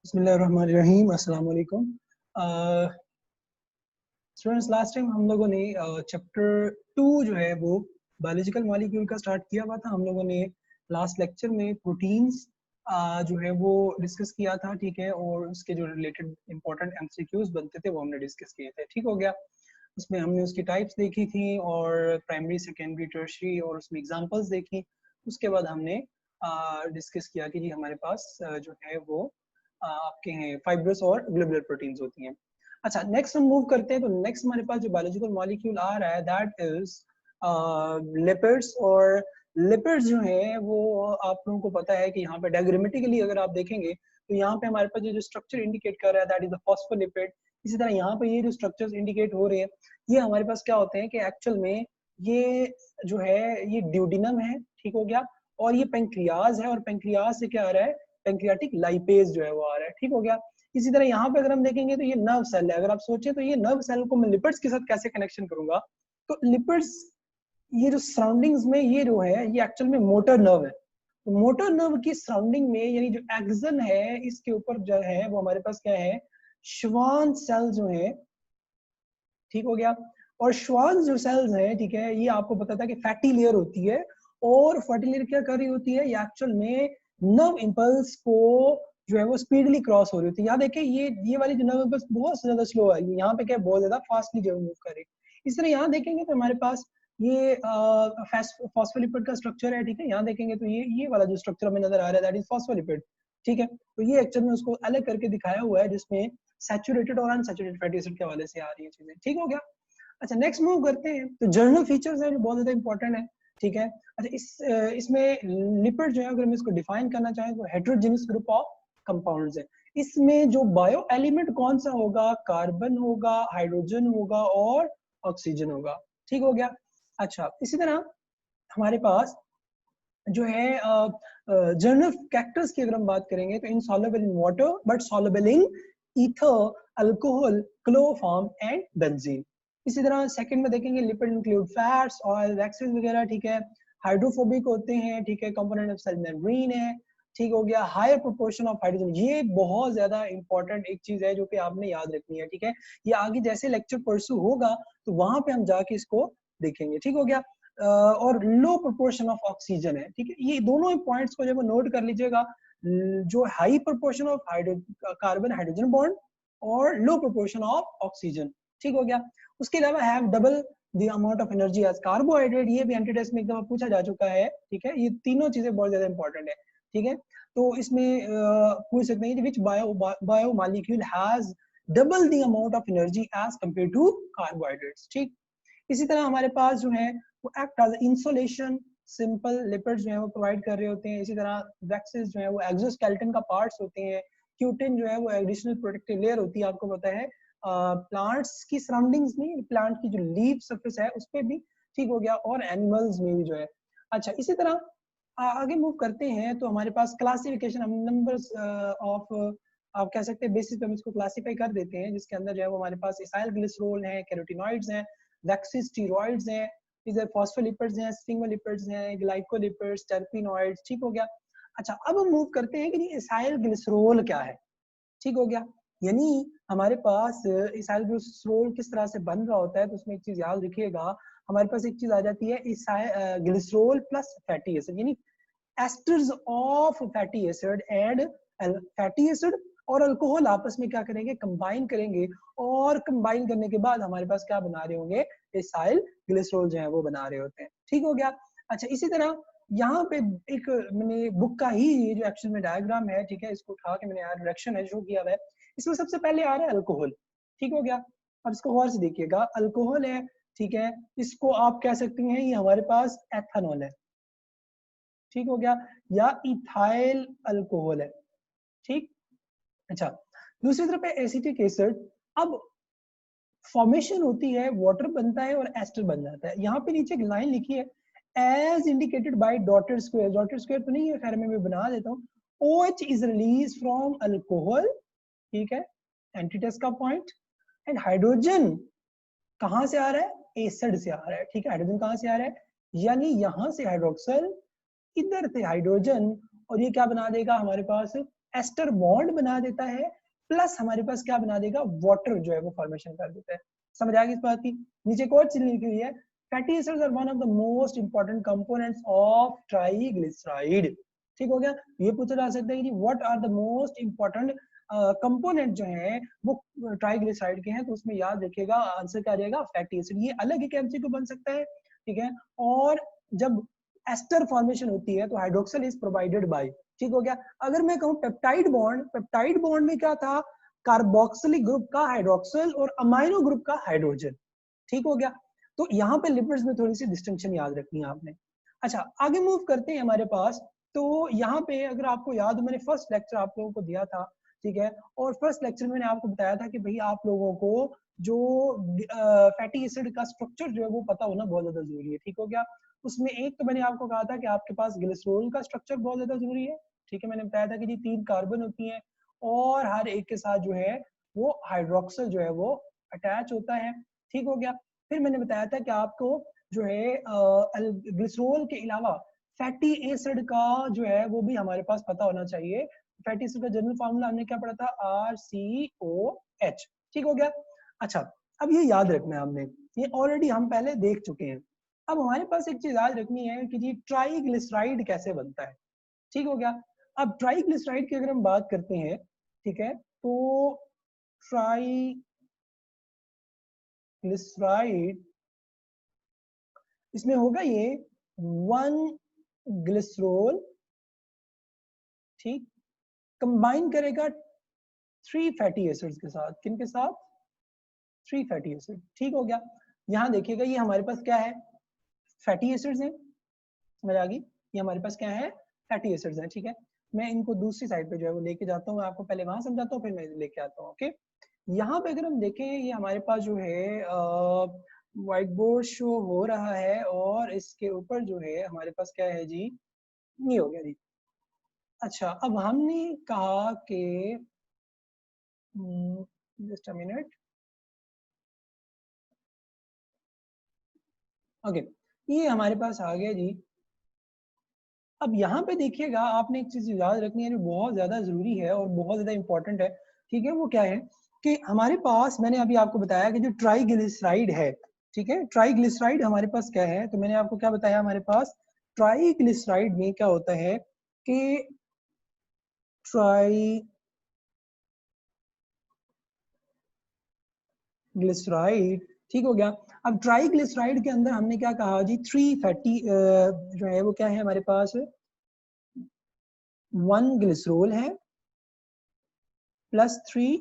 बिस्मिल्लाहिर्रहमानिर्रहीम, अस्सलाम वालेकुम। स्टूडेंट्स, लास्ट टाइम हम लोगों ने चैप्टर 2 जो है वो बायोलॉजिकल मॉलिक्यूल का स्टार्ट किया हुआ था। हम लोगों ने लास्ट लेक्चर में प्रोटीन्स जो है वो डिस्कस किया था, ठीक है, और उसके जो रिलेटेड इंपॉर्टेंट एमसीक्यूज बनते थे वो हमने डिस्कस किए थे, ठीक हो गया। उसमें हमने उसकी टाइप्स देखी थी और प्राइमरी, सेकेंडरी, टर्शियरी, और उसमें एग्जांपल्स देखी। उसके बाद हमने डिस्कस किया कि जी हमारे पास जो है वो आपके हैं फाइब्रस और ग्लोबुलर प्रोटीन्स होती हैं। अच्छा, नेक्स्ट हम मूव करते हैं। तो नेक्स्ट हमारे पास जो बायोलॉजिकल मॉलिक्यूल आ रहा है दैट इज लिपिड्स। और लिपिड्स जो है वो आप लोगों को पता है कि यहाँ पे डायग्रामेटिकली अगर आप देखेंगे तो यहाँ पे हमारे पास जो स्ट्रक्चर इंडिकेट कर रहा है दैट इज द फॉस्फोलिपिड। इसी तरह यहाँ पे ये जो स्ट्रक्चर्स इंडिकेट हो रहे हैं ये हमारे पास क्या होते हैं कि एक्चुअल में ये जो है ये ड्यूडिनम है, ठीक हो गया, और ये पेंक्रियाज है, और पेंक्रियाज से क्या आ रहा है, पेंक्रियाटिक लाइपेज जो है वो आ रहा है, ठीक हो गया। इसी तरह यहाँ पे अगर हम देखेंगे तो ये नर्व सेल है। अगर आप सोचें तो ये नर्व सेल को मैं लिपिड्स के साथ कैसे कनेक्शन करूंगा, तो लिपिड्स ये जो सराउंडिंग्स में ये जो है ये एक्चुअल में मोटर नर्व है। तो मोटर नर्व की सराउंडिंग में यानी जो एक्सन है इसके ऊपर जो है वो हमारे पास क्या है, श्वान सेल जो है, ठीक हो गया। और श्वान जो सेल्स है, ठीक है, ये आपको पता था कि फैटी लेयर होती है, और फैटी लेयर क्या कर रही होती है, ये एक्चुअल में नर्व इंपल्स को जो है वो स्पीडली क्रॉस हो रही होती है। यहाँ देखिए ये वाली जो नर्व इंपल्स बहुत ज्यादा स्लो है, यहाँ पे क्या बहुत ज्यादा फास्टली जो मूव कर रही है। इस तरह यहाँ देखेंगे तो हमारे पास ये फॉस्फोलिपिड का स्ट्रक्चर है, ठीक है। यहाँ देखेंगे तो ये वाला जो स्ट्रक्चर हमें नजर आ रहा है दैट इज फॉस्फोलिपिड, ठीक है। तो ये एक्चुअल में उसको अलग करके दिखाया हुआ है जिसमें सैचुरेटेड और अनसैचुरेटेड फैटी एसिड के हवाले से आ रही है चीजें, ठीक हो गया। अच्छा, नेक्स्ट मूव करते हैं। तो जर्नल फीचर्स है जो बहुत ज्यादा इंपॉर्टेंट है, ठीक है। अच्छा, इसमें लिपिड जो है अगर हम इसको डिफाइन करना चाहें तो हेटेरोजेनस ग्रुप ऑफ कंपाउंड्स है। इसमें जो बायो एलिमेंट कौन सा होगा, कार्बन होगा, हाइड्रोजन होगा और ऑक्सीजन होगा, ठीक हो गया। अच्छा, इसी तरह हमारे पास जो है जर्नल कैरेक्टर्स की अगर हम बात करेंगे तो insoluble in water but soluble in ether, alcohol, chloroform and benzene. इसी तरह सेकंड में देखेंगे lipid include fats, oil, waxes वगैरह, ठीक है। हाइड्रोफोबिक होते हैं, ठीक है, कंपोनेंट ऑफ सेल मेम्ब्रेन है, ठीक हो गया। हायर प्रोपोर्शन ऑफ हाइड्रोजन, ये बहुत ज्यादा इंपॉर्टेंट एक चीज है जो कि आपने याद रखनी है, ठीक है। ये आगे जैसे लेक्चर परसू होगा तो वहां पे हम जाके इसको देखेंगे, ठीक हो गया। और लो प्रोपोर्शन ऑफ ऑक्सीजन है, ठीक है। ये दोनों पॉइंट्स को जब नोट कर लीजिएगा, जो high proportion of carbon hydrogen bond और लो प्रोपोर्शन ऑफ ऑक्सीजन, ठीक हो गया। उसके अलावा have double the amount of energy as carbohydrate, ये भी एंटी टेस्ट में एकदम पूछा जा चुका है, ठीक है। ये तीनों चीजें बहुत ज्यादा इंपॉर्टेंट है, ठीक है। तो इसमें पूछ सकते हैं which biomolecule has double the amount of energy as compared to carbohydrates, ठीक। इसी तरह हमारे पास जो है वो act as insulation, simple lipids जो है वो प्रोवाइड कर रहे होते हैं। इसी तरह वैक्सेस जो है वो एक्सोस्केलेटन का पार्ट्स होते हैं। क्यूटिन जो है वो एडिशनल प्रोटेक्टिव लेयर होती है, आपको पता है प्लांट्स की सराउंडिंग्स में, प्लांट की जो लीफ सरफेस है उस पर भी, ठीक हो गया, और एनिमल्स में भी जो है। अच्छा, इसी तरह आगे मूव करते हैं तो हमारे पास क्लासिफिकेशन, हम नंबर्स ऑफ आप कह सकते हैं बेसिस पे हम इसको क्लासिफाई कर देते हैं, जिसके अंदर जो है वो हमारे पास इसाइल ग्लिसरॉल है, कैरोटिनॉइड्स हैं, वैक्सीज, स्टीरॉइड्स हैं, इधर फॉस्फोलिपिड्स हैं, स्फिंगोलिपिड्स हैं, ग्लाइकोलिपिड्स, टर्पिनॉइड्स, ठीक हो गया। अच्छा, अब हम मूव करते हैं कि इसाइल ग्लिसरॉल क्या है, ठीक हो गया। यानी हमारे पास इसाइल ग्लिसरॉल किस तरह से बन रहा होता है, तो उसमें एक चीज याद रखिएगा, हमारे पास एक चीज आ जाती है इसाइल ग्लिसरॉल प्लस फैटी एसिड, यानी asters of fatty acid and fatty acid और अल्कोहल आपस में क्या करेंगे, कंबाइन करेंगे, और कंबाइन करने के बाद हमारे पास क्या बना रहे होंगे, इसाइल ग्लिसरॉल जो है वो बना रहे होते हैं, ठीक हो गया। अच्छा, इसी तरह यहाँ पे एक मैंने बुक का ही ये जो एक्चुअल में डायग्राम है, ठीक है, इसको उठा के मैंने यार डायरेक्शन है शो किया हुआ है। इसमें सबसे पहले आ रहा है अल्कोहल, ठीक हो गया। अब इसको गौर से देखिएगा, अल्कोहल है, ठीक है, इसको आप कह सकते हैं ये हमारे पास एथेनॉल है, ठीक हो गया, या इथाइल अल्कोहल है, ठीक। अच्छा, दूसरी तरफ है एसिटिक एसिड। अब फॉर्मेशन होती है, वाटर बनता है और एस्टर बन जाता है। यहाँ पे नीचे एक लाइन लिखी है, as indicated by dotted square, dotted square तो नहीं है, खैर मैं बना देता हूँ। OH is release from alcohol, ठीक है, एंटीटेस का पॉइंट। एंड हाइड्रोजन कहाँ से आ रहा है, एसिड से आ रहा है, ठीक है। हाइड्रोजन कहाँ से आ रहा है, यानी यहाँ से हाइड्रोक्सल, इधर से हाइड्रोजन, और ये क्या बना देगा हमारे पास, एस्टर बॉन्ड बना देता है, प्लस हमारे पास क्या बना देगा, वाटर जो है वो फॉर्मेशन कर देता है। समझ आ गई इस बात की। नीचे एक और चीज लिखी हुई है, fatty acids are one of the most important components of triglyceride. ठीक हो गया। ये पूछा जा सकता है कि what are the most important component जो है वो ट्राइग्लिसराइड के हैं, तो उसमें याद रखिएगा आंसर क्या आ जाएगा, फैटी एसिड। ये अलग एक एमसीक्यू बन सकता है, ठीक है। और जब एस्टर फॉर्मेशन होती है तो हाइड्रोक्सिल इज प्रोवाइडेड बाय, ठीक हो गया। अगर मैं कहूं पेप्टाइड बॉन्ड, पेप्टाइड बॉन्ड में क्या था, कार्बोक्सिलिक ग्रुप का हाइड्रोक्सिल और अमाइनो ग्रुप का हाइड्रोजन, ठीक हो गया। तो यहाँ पे लिपिड्स में थोड़ी सी डिस्टिंक्शन याद रखनी है आपने। अच्छा आगे मूव करते हैं हमारे पास। तो यहाँ पे अगर आपको याद हो, मैंने फर्स्ट लेक्चर आप लोगों को दिया था, ठीक है। और फर्स्ट लेक्चर में मैंने आपको बताया था कि भाई आप लोगों को जो फैटी एसिड का स्ट्रक्चर जो है वो पता होना बहुत ज्यादा जरूरी है, ठीक हो गया। उसमें एक तो मैंने आपको कहा था कि आपके पास ग्लिसरॉल का स्ट्रक्चर बहुत ज्यादा जरूरी है, ठीक है। मैंने बताया था कि जी 3 कार्बन होती हैं और हर एक के साथ जो है वो हाइड्रोक्सिल जो है वो अटैच होता है, ठीक हो गया। फिर मैंने बताया था कि आपको जो है ग्लिसरॉल के अलावा फैटी एसिड का जो है वो भी हमारे पास पता होना चाहिए। फैटी एसिड का जनरल फार्मूला हमने क्या पढ़ा था, RCOH, ठीक हो गया। अच्छा अब ये याद रखना है हमने, ये ऑलरेडी हम पहले देख चुके हैं। अब हमारे पास एक चीज याद रखनी है कि जी ट्राइग्लिसराइड कैसे बनता है, ठीक हो गया। अब ट्राइग्लिसराइड की अगर हम बात करते हैं, ठीक है, तो ट्राइग्लिसराइड इसमें होगा ये 1 ग्लिसरॉल, ठीक, कंबाइन करेगा 3 फैटी एसिड्स के साथ। किन के साथ, 3 फैटी एसिड, ठीक हो गया। यहाँ देखिएगा ये हमारे पास क्या है, फैटी एसिड्स हैं, समझ आ गई। ये हमारे पास क्या है, फैटी एसिड्स हैं, ठीक है। मैं इनको दूसरी साइड पे जो है वो लेके जाता हूँ, मैं आपको पहले वहां समझाता हूँ फिर मैं लेके आता हूँ, ओके। यहाँ पे अगर हम देखें ये हमारे पास जो है व्हाइट बोर्ड शो हो रहा है और इसके ऊपर जो है हमारे पास क्या है जी, ये हो गया जी। अच्छा अब हमने कहा कि जस्ट अ मिनट, ओके, ये हमारे पास आ गया जी। अब यहाँ पे देखिएगा आपने एक चीज याद रखनी है जो बहुत ज्यादा जरूरी है और बहुत ज्यादा इंपॉर्टेंट है, ठीक है। वो क्या है कि हमारे पास मैंने अभी आपको बताया कि जो ट्राइग्लिसराइड है, ठीक है, ट्राइग्लिसराइड हमारे पास क्या है, तो मैंने आपको क्या बताया, हमारे पास ट्राइग्लिसराइड में क्या होता है कि ट्राइग्लिसराइड, ठीक हो गया। अब ट्राइग्लिसराइड के अंदर हमने क्या कहा जी, 3 फैटी जो है वो क्या है हमारे पास, 1 ग्लिसरॉल है प्लस 3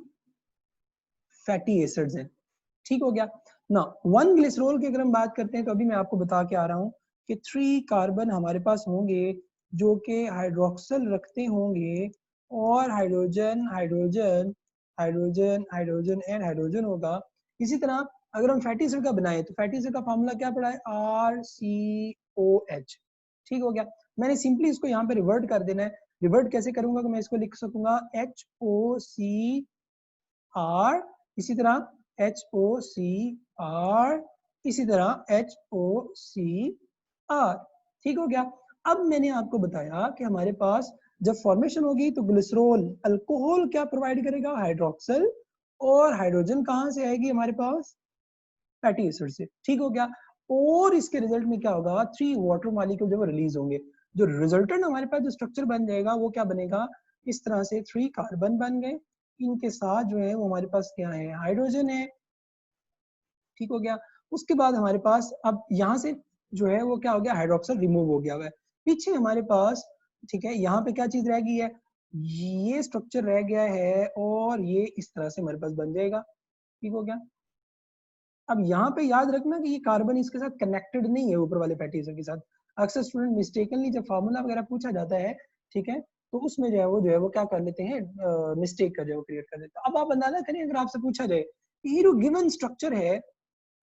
फैटी एसिड्स हैं, ठीक हो गया ना। 1 ग्लिसरॉल की अगर हम बात करते हैं तो अभी मैं आपको बता के आ रहा हूँ कि 3 कार्बन हमारे पास होंगे जो कि हाइड्रोक्सिल रखते होंगे और hydrogen hydrogen hydrogen hydrogen and hydrogen होगा। इसी तरह अगर हम फैटी एसिड का बनाए तो फैटी एसिड का फॉर्मूला क्या पड़ा है, RCOH, ठीक हो गया। मैंने सिंपली इसको यहाँ पे रिवर्ट कर देना है। रिवर्ट कैसे करूंगा कि मैं इसको लिख सकूंगा HOCR, इसी तरह HOCR, इसी तरह HOCR, ठीक हो गया। अब मैंने आपको बताया कि हमारे पास जब फॉर्मेशन होगी तो ग्लिसरॉल अल्कोहल क्या प्रोवाइड करेगा, हाइड्रोक्सिल, और हाइड्रोजन कहाँ से आएगी हमारे पास, फैटी एसिड से, ठीक हो गया। और इसके रिजल्ट में क्या होगा, 3 वाटर मॉलिक्यूल जब रिलीज होंगे, जो रिजल्टेंट हमारे पास जो स्ट्रक्चर बन जाएगा वो क्या बनेगा, इस तरह से 3 कार्बन बन गए, इनके साथ जो है वो हमारे पास क्या है, हाइड्रोजन है, ठीक हो गया। उसके बाद हमारे पास अब यहाँ से जो है वो क्या हो गया, हाइड्रोक्सिल रिमूव हो गया हुआ है। पीछे हमारे पास, ठीक है, यहाँ पे क्या चीज रह गई है, ये स्ट्रक्चर रह गया है और ये इस तरह से हमारे पास बन जाएगा, ठीक हो गया। अब यहाँ पे याद रखना कि ये कार्बन इसके साथ कनेक्टेड नहीं है ऊपर वाले फैटी एसिड के साथ। अक्सर स्टूडेंट मिस्टेकनली जब फार्मूला वगैरह पूछा जाता है, ठीक है, तो उसमें जो है वो क्या कर लेते हैं, मिस्टेक का जो है क्रिएट कर देते हैं। अब आप अंदाजा करिए अगर आपसे पूछा जाए ये जो गिवन स्ट्रक्चर है,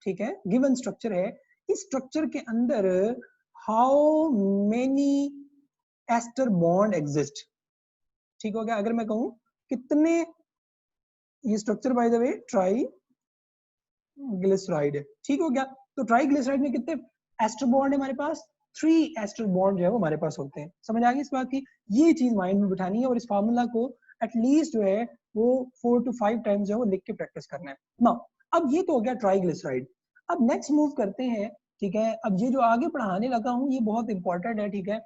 ठीक है, गिवन स्ट्रक्चर है, इस स्ट्रक्चर के अंदर how many ester bond exist, ठीक हो गया। अगर मैं कहूं कितने, ये structure by the way triglyceride है, ठीक हो गया। तो ट्राइग्लिसराइड में कितने एस्टर बॉन्ड है हमारे पास, 3 एस्टर बॉन्ड जो है वो हमारे पास होते हैं। समझ आ गई इस बात की? ये चीज माइंड में बिठानी है और इस फार्मूला को एटलीस्ट जो है वो 4 to 5 टाइम्स जो है वो लिख के प्रैक्टिस करना है ना। अब ये तो हो गया ट्राइग्लिसराइड। अब नेक्स्ट मूव करते हैं, ठीक है। अब ये जो आगे पढ़ाने लगा हूँ ये बहुत इंपॉर्टेंट है, ठीक है।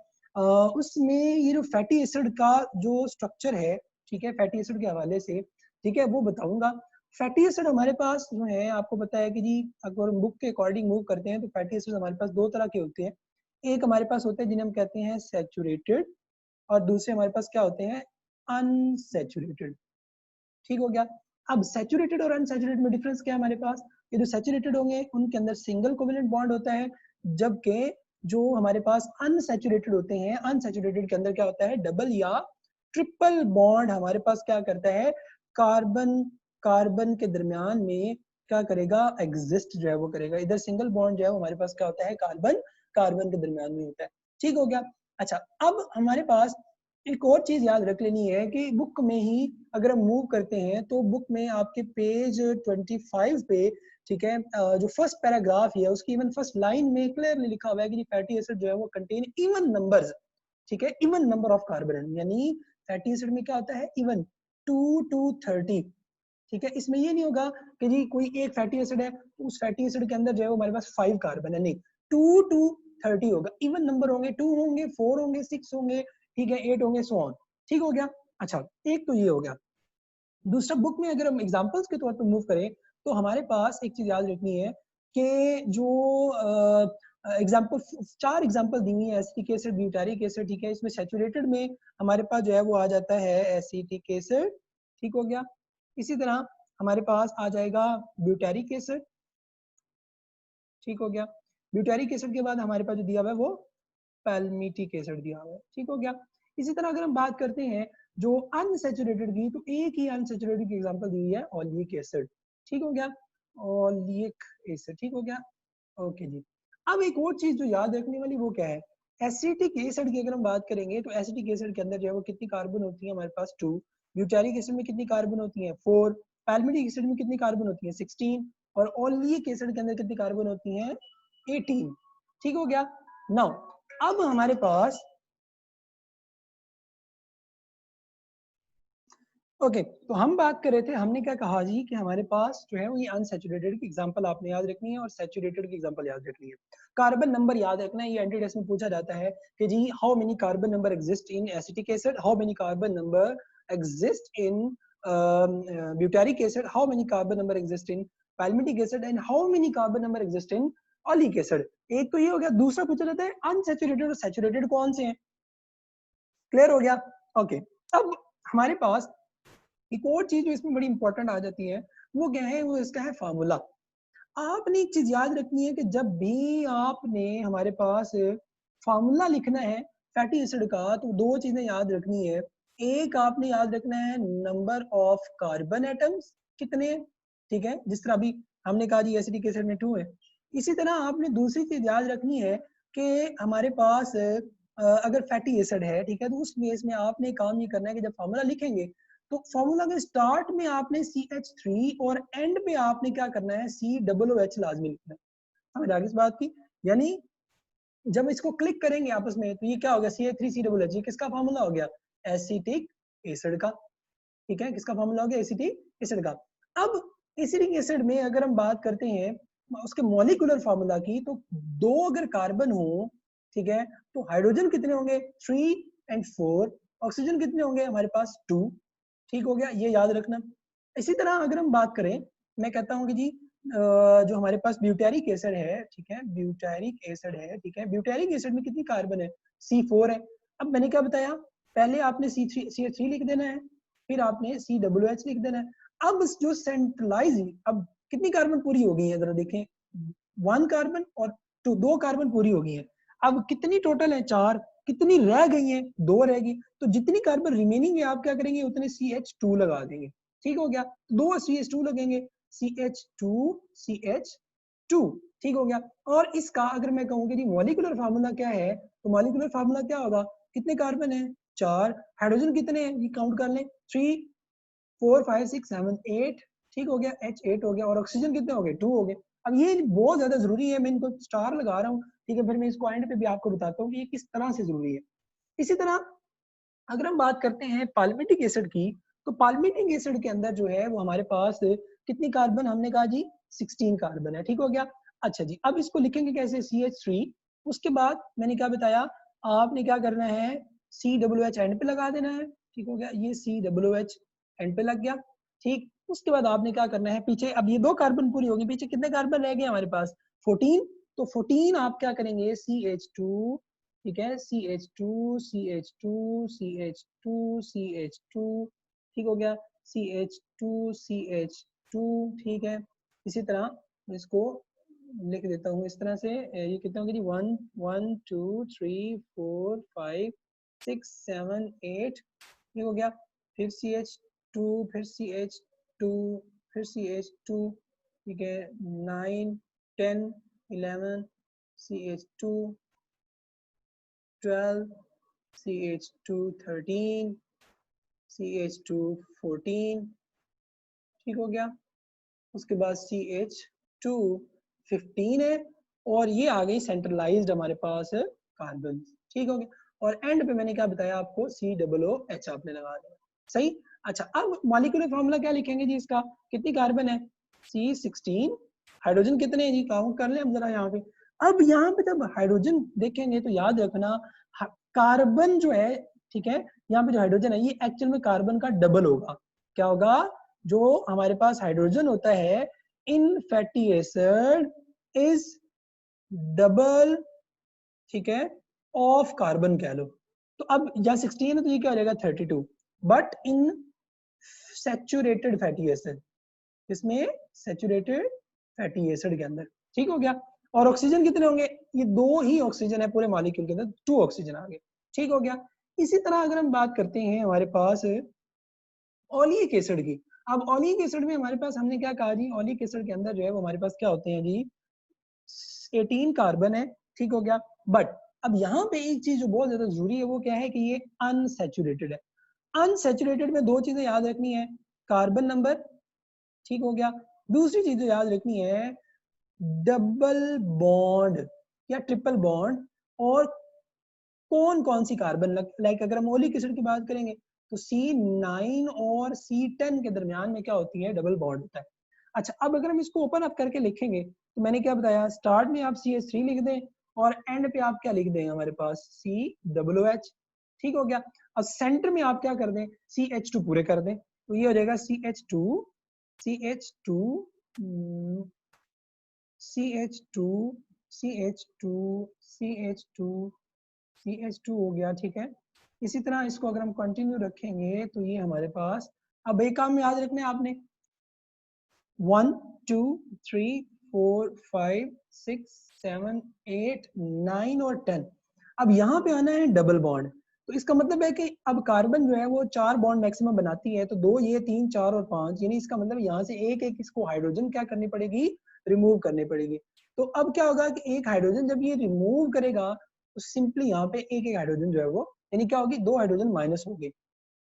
उसमें ये जो फैटी एसिड का जो स्ट्रक्चर है, ठीक है, फैटी एसिड के हवाले से, ठीक है, वो बताऊंगा। फैटी एसिड हमारे पास जो है आपको पता है कि जी अगर बुक के अकॉर्डिंग मूव करते हैं तो फैटी एसिड हमारे पास दो तरह के होते हैं। एक हमारे पास होते हैं जिन्हें हम कहते हैं सैचुरेटेड, और दूसरे हमारे पास क्या होते हैं, अनसैचुरेटेड। ठीक हो गया। अब सैचुरेटेड और अनसैचुरेटेड में डिफरेंस क्या है हमारे पास? ये जो सैचुरेटेड होंगे उनके अंदर सिंगल कोवेलेंट बॉन्ड होता है, जबकि जो हमारे पास अनसैचुरेटेड होते हैं, अनसैचुरेटेड के अंदर क्या होता है, डबल या ट्रिपल बॉन्ड हमारे पास क्या करता है, कार्बन कार्बन के दरमियान में क्या करेगा, एग्जिस्ट जो है वो करेगा। इधर सिंगल बॉन्ड जो है हमारे पास क्या होता है, कार्बन कार्बन के दरमियान में होता है। ठीक हो गया। अच्छा, अब हमारे पास एक और चीज याद रख लेनी है कि बुक में ही अगर हम मूव करते हैं तो बुक में आपके पेज 25 पे, ठीक है, जो फर्स्ट पैराग्राफ है उसकी इवन फर्स्ट लाइन में क्लियरली लिखा हुआ है कि फैटी एसिड जो है वो कंटेन इवन नंबर्स, ठीक है, इवन नंबर ऑफ कार्बन, यानी फैटी एसिड में क्या होता है, इवन 2 to 30। ठीक है, इसमें ये नहीं होगा कि जी कोई एक फैटी एसिड है तो उस फैटी एसिड के अंदर जो है वो हमारे पास 5 कार्बन है, नहीं, 2 to 30 होगा। इवन नंबर होंगे, 2 होंगे, 4 होंगे, 6 होंगे, ठीक है, 8 होंगे, सो ऑन। ठीक हो गया। अच्छा, एक तो ये हो गया। दूसरा, बुक में अगर हम एग्जांपल्स के तौर पर मूव करें तो हमारे पास एक चीज याद रखनी है कि जो एग्जांपल 4 एग्जांपल दी हुई है, एसिटिक एसिड, ब्यूटारिक एसिड, ठीक है, इसमें सैचुरेटेड में हमारे पास जो है वो आ जाता है एसिटिक एसिड। ठीक हो गया। इसी तरह हमारे पास आ जाएगा ब्यूटारिक एसिड। ठीक हो गया। ब्यूटारिक एसिड के बाद हमारे पास जो दिया हुआ है वो पैल्मिटिक एसिड दिया हुआ है। ठीक हो गया। इसी तरह अगर हम बात करते हैं जो अनसैचुरेटेड की, तो एक ही अनसैचुरेटेड की एग्जांपल दी हुई है, ओलिक एसिड। ठीक हो गया, ओलिक एसिड। ठीक हो गया। ओके जी। अब एक और चीज जो याद रखने वाली वो क्या है, एसिटिक एसिड की अगर हम बात करेंगे तो एसिटिक एसिड के अंदर जो है वो कितनी कार्बन होती है हमारे पास, 2। ब्यूटारिक एसिड में कितनी कार्बन होती है, 4। पैल्मिटिक एसिड में कितनी कार्बन होती है, 16। और ओलिक एसिड के अंदर कितनी कार्बन होती है, 18। ठीक हो गया। नाउ अब हमारे पास ओके तो हम बात कर रहे थे, हमने क्या कहा जी कि हमारे पास जो है वो ये अनसैचुरेटेड की एग्जांपल आपने याद रखनी है और सैचुरेटेड की एग्जांपल याद रखनी है। कार्बन नंबर याद रखना है, ये एंट्री टेस्ट में पूछा जाता है कि जी how many carbon number exist in acetic acid, how many carbon number exist in butyric acid, how many carbon number exist in palmitic acid and how many carbon number exist in oleic acid. एक तो ये हो गया। दूसरा पूछा जाता है unsaturated और सैचुरेटेड कौन से हैं। क्लियर हो गया। ओके अब हमारे पास एक और चीज जो इसमें बड़ी इंपॉर्टेंट आ जाती है वो क्या है, वो इसका है फार्मूला। आपने एक चीज याद रखनी है कि जब भी आपने हमारे पास फार्मूला लिखना है फैटी एसिड का तो दो चीजें याद रखनी है। एक आपने याद रखना है नंबर ऑफ कार्बन एटम्स कितने हैं, ठीक है, जिस तरह अभी हमने कहा जी एसिडिक एसिड में 2 है। इसी तरह आपने दूसरी चीज याद रखनी है कि हमारे पास अगर फैटी एसिड है, ठीक है, तो उस केस में आपने काम ये करना है कि जब फार्मूला लिखेंगे तो फॉर्मूला के स्टार्ट में आपने CH3 और एंड पे आपने क्या करना है, COOH लाजमी लिखना है। समझ आ गई इस बात की? यानी जब इसको क्लिक करेंगे आपस में तो ये क्या हो गया, CH3COOH, ये किसका फॉर्मूला हो गया, एसिटिक एसिड का। ठीक है, किसका फॉर्मूला हो गया, एसिटिक एसिड का। अब एसिटिक एसिड में अगर हम बात करते हैं उसके मॉलिक्यूलर फॉर्मूला की, तो 2 अगर कार्बन हो, ठीक है, तो हाइड्रोजन कितने होंगे, 3 and 4। ऑक्सीजन कितने होंगे हमारे पास, 2। ठीक हो गया, ये याद रखना। इसी तरह अगर हम बात करें, मैं कहता हूँ कि जी जो हमारे पास ब्यूटारिक एसिड है, ठीक है, ब्यूटारिक एसिड है, ठीक है, ब्यूटारिक एसिड में कितनी कार्बन है, C4 है। अब मैंने क्या बताया, पहले आपने CH3 लिख देना है, फिर आपने COOH लिख देना है। अब जो सेंट्रलाइज, अब कितनी कार्बन पूरी हो गई है जरा देखें, 1 कार्बन और 2 कार्बन पूरी हो गई है। अब कितनी टोटल है, 4। कितनी रह गई है, 2 रहेगी। तो जितनी कार्बन रिमेनिंग है आप क्या करेंगे, उतने CH2 लगा देंगे। ठीक हो गया, 2 CH2 लगेंगे, CH2 ठीक हो गया। और इसका अगर मैं कहूँ कि जी मॉलिक्यूलर फार्मूला क्या है, तो मॉलिक्यूलर फार्मूला क्या होगा, कितने कार्बन है, 4। हाइड्रोजन कितने हैं, ये काउंट कर लें, 3 4 5 6 7 8। ठीक हो गया, H8 हो गया। और ऑक्सीजन कितने हो गए, 2 हो गए। अब ये बहुत ज्यादा जरूरी है, मैं इनको स्टार लगा रहा हूँ, ठीक है, फिर मैं इसको एंड पे भी आपको बताता हूँ कि ये किस तरह से जरूरी है। इसी तरह अगर हम बात करते हैं पाल्मिटिक एसिड की, तो पाल्मिटिक एसिड के अंदर जो है वो हमारे पास कितनी कार्बन, हमने कहा जी 16 कार्बन है, ठीक हो गया। अच्छा जी, अब इसको लिखेंगे कैसे, CH3। उसके बाद मैंने क्या बताया, आपने क्या करना है, COOH एंड पे लगा देना है, ठीक हो गया, ये COOH एंड पे लग गया, ठीक। उसके बाद आपने क्या करना है, पीछे अब ये 2 कार्बन पूरी होगी, पीछे कितने कार्बन रह गए हमारे पास, 14। तो 14 आप क्या करेंगे, CH2, ठीक है, CH2 CH2 CH2 CH2, ठीक हो गया, CH2 CH2, ठीक है। इसी तरह इसको लिख देता हूँ इस तरह से, ये कितने होंगे जी, 1 1 2 3 4 5 6 7 8, ठीक हो गया। फिर CH2, फिर CH2, फिर CH2, ठीक है, 9 10 11 CH2 12, CH2 13, CH2 14, ठीक हो गया। उसके बाद CH2 15 है, और ये आ गई सेंट्रलाइज्ड हमारे पास कार्बन, ठीक हो गया। और एंड पे मैंने क्या बताया आपको, COOH आपने लगा दिया, सही। अच्छा, अब मॉलिक्यूलर फॉर्मूला क्या लिखेंगे जी इसका, कितनी कार्बन है, C16, हाइड्रोजन कितने हैं जी, काउंट कर ले हम जरा यहाँ पे। अब यहाँ पे जब हाइड्रोजन देखेंगे तो याद रखना, कार्बन जो है, ठीक है, यहाँ पे जो हाइड्रोजन है ये एक्चुअल में कार्बन का डबल होगा। क्या होगा, जो हमारे पास हाइड्रोजन होता है इन फैटी एसिड इज डबल, ठीक है, ऑफ कार्बन कह लो। तो अब यहाँ 16 है तो ये क्या हो जाएगा 32, but in saturated fatty acid, इसमें सैचुरेटेड फैटी एसिड के अंदर, ठीक हो गया। और ऑक्सीजन कितने होंगे, ये 2 ही ऑक्सीजन है पूरे मॉलिक्यूल के अंदर, 2 ऑक्सीजन आ गए, ठीक हो गया। इसी तरह अगर हम बात करते हैं हमारे पास ओलिक एसिड की, अब ओलिक एसिड में हमारे पास हमने क्या कहा जी, ओलिक एसिड के अंदर जो है वो हमारे पास क्या होते हैं जी, 18 कार्बन है, ठीक हो गया। बट अब यहाँ पे एक चीज जो बहुत ज्यादा जरूरी है वो क्या है कि ये अनसैचुरेटेड है। अनसैचुरेटेड में 2 चीजें याद रखनी है, कार्बन नंबर, ठीक हो गया। दूसरी चीज जो याद रखनी है, डबल बॉन्ड या ट्रिपल बॉन्ड, और कौन कौन सी कार्बन, लाइक अगर हम ओलिक एसिड की बात करेंगे तो C9 और C10 के दरमियान में क्या होती है, डबल बॉन्ड होता है। अच्छा, अब अगर हम इसको ओपन अप करके लिखेंगे तो मैंने क्या बताया, स्टार्ट में आप CH3 लिख दें और एंड पे आप क्या लिख देंगे हमारे पास COOH, ठीक हो गया। और सेंटर में आप क्या कर दें, CH2 पूरे कर दें, तो ये हो जाएगा CH2 CH2 CH2 CH2 CH2 CH2 हो गया, ठीक है। इसी तरह इसको अगर हम कंटिन्यू रखेंगे तो ये हमारे पास, अब एक काम याद रखना है आपने, 1 2 3 4 5 6 7 8 9 और 10। अब यहाँ पे आना है डबल बॉन्ड, तो इसका मतलब है कि अब कार्बन जो है वो 4 बॉन्ड मैक्सिमम बनाती है, तो 2 ये 3 4 और 5, यानी इसका मतलब यहाँ से एक एक इसको हाइड्रोजन क्या करनी पड़ेगी, रिमूव करनी पड़ेगी। तो अब क्या होगा कि एक हाइड्रोजन जब ये रिमूव करेगा तो सिंपली यहाँ पे एक एक हाइड्रोजन जो है वो, यानी क्या होगी, 2 हाइड्रोजन माइनस हो गए,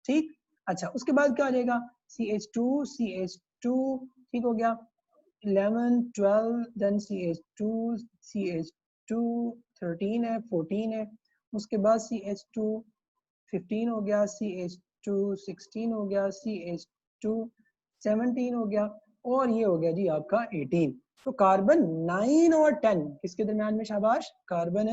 ठीक। अच्छा, उसके बाद क्या आ जाएगा, CH2 CH2, ठीक हो गया, 11 12 देन CH2 CH2 13 है, 14 है। उसके बाद CH2 15 हो गया, CH2 16 हो गया, CH2 17 हो गया, और ये हो गया जी आपका 18। तो कार्बन 9 और 10 किसके दरमियान में, शाबाश, कार्बन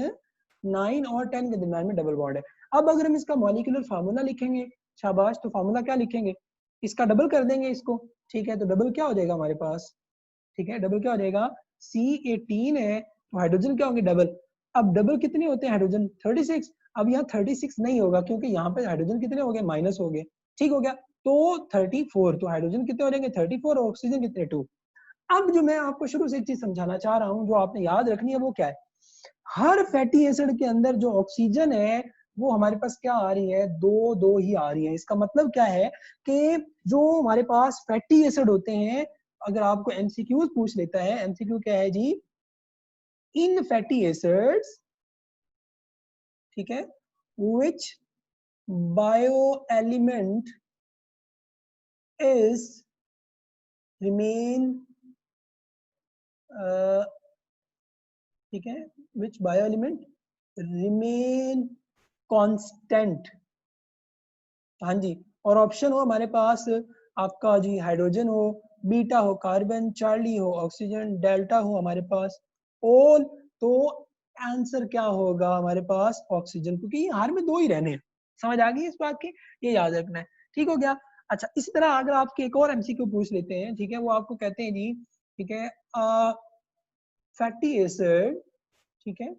9 और 10 के दरमियान में डबल बॉन्ड है। अब अगर हम इसका मॉलिक्यूलर फार्मूला लिखेंगे, शाबाश, तो फार्मूला क्या लिखेंगे, इसका डबल कर देंगे इसको, ठीक है। तो डबल क्या हो जाएगा हमारे पास, ठीक है, डबल क्या हो जाएगा, C18 है तो हाइड्रोजन क्या होंगे, डबल। अब डबल कितने होते हैं हाइड्रोजन, 36। अब यहाँ 36 नहीं होगा क्योंकि यहाँ पे हाइड्रोजन कितने हो गए, माइनस हो गए, ठीक हो गया। तो 34, तो हाइड्रोजन कितने हो जाएंगे 34, और ऑक्सीजन कितने 2। अब जो मैं आपको शुरू से एक चीज समझाना चाह रहा हूँ जो आपने याद रखनी है वो क्या है, हर फैटी एसिड के अंदर जो ऑक्सीजन है वो हमारे पास क्या आ रही है, 2 2 ही आ रही है। इसका मतलब क्या है कि जो हमारे पास फैटी एसिड होते हैं, अगर आपको एमसीक्यू पूछ लेता है, एमसीक्यू क्या है जी, इन फैटी एसिड्स, ठीक है, which bio element is remain ठीक है, विच बायो एलिमेंट रिमेन कांस्टेंट। हाँ जी, और ऑप्शन हो हमारे पास आपका जी हाइड्रोजन हो, बीटा हो कार्बन, चार्ली हो ऑक्सीजन, डेल्टा हो हमारे पास ऑल, तो आंसर क्या होगा हमारे पास ऑक्सीजन, क्योंकि हर में दो ही रहने हैं। समझ आ गई इस बात की, ये याद रखना है। ठीक हो गया। अच्छा, इसी तरह अगर आपके एक और एमसीक्यू पूछ लेते हैं, ठीक है, वो आपको कहते हैं जी, ठीक है, फैटी एसिड, ठीक है,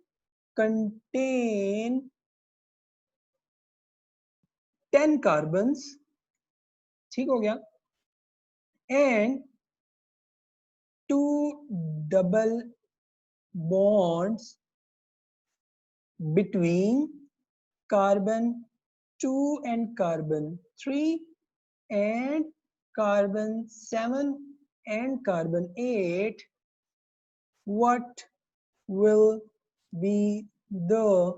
कंटेन 10 कार्बन्स, ठीक हो गया, and 2 double bonds between carbon 2 and carbon 3 and carbon 7 and carbon 8, what will be the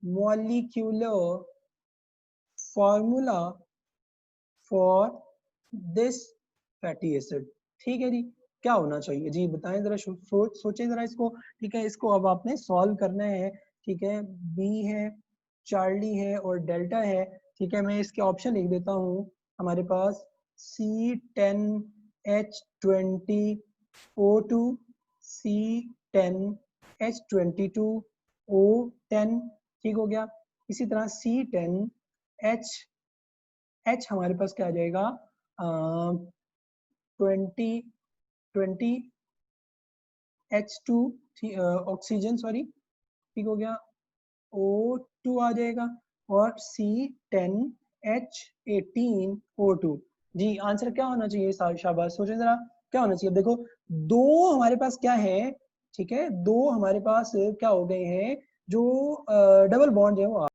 molecular formula for this fatty acid? ठीक है जी, क्या होना चाहिए जी, बताएं जरा, सोचें जरा इसको। ठीक है, इसको अब आपने सॉल्व करना है। ठीक है, बी है, चार्ली है और डेल्टा है। ठीक है, मैं इसके ऑप्शन लिख देता हूँ हमारे पास, C10H20O2, C10H22O10, ठीक हो गया। इसी तरह C10H हमारे पास क्या आ जाएगा, 20H2 ऑक्सीजन, सॉरी, ठीक हो गया, O2 आ जाएगा, और C10H18O2। जी आंसर क्या होना चाहिए, शाबाश, सोचें जरा क्या होना चाहिए। देखो, दो हमारे पास क्या है, ठीक है, दो हमारे पास क्या हो गए हैं, जो डबल बॉन्ड है वो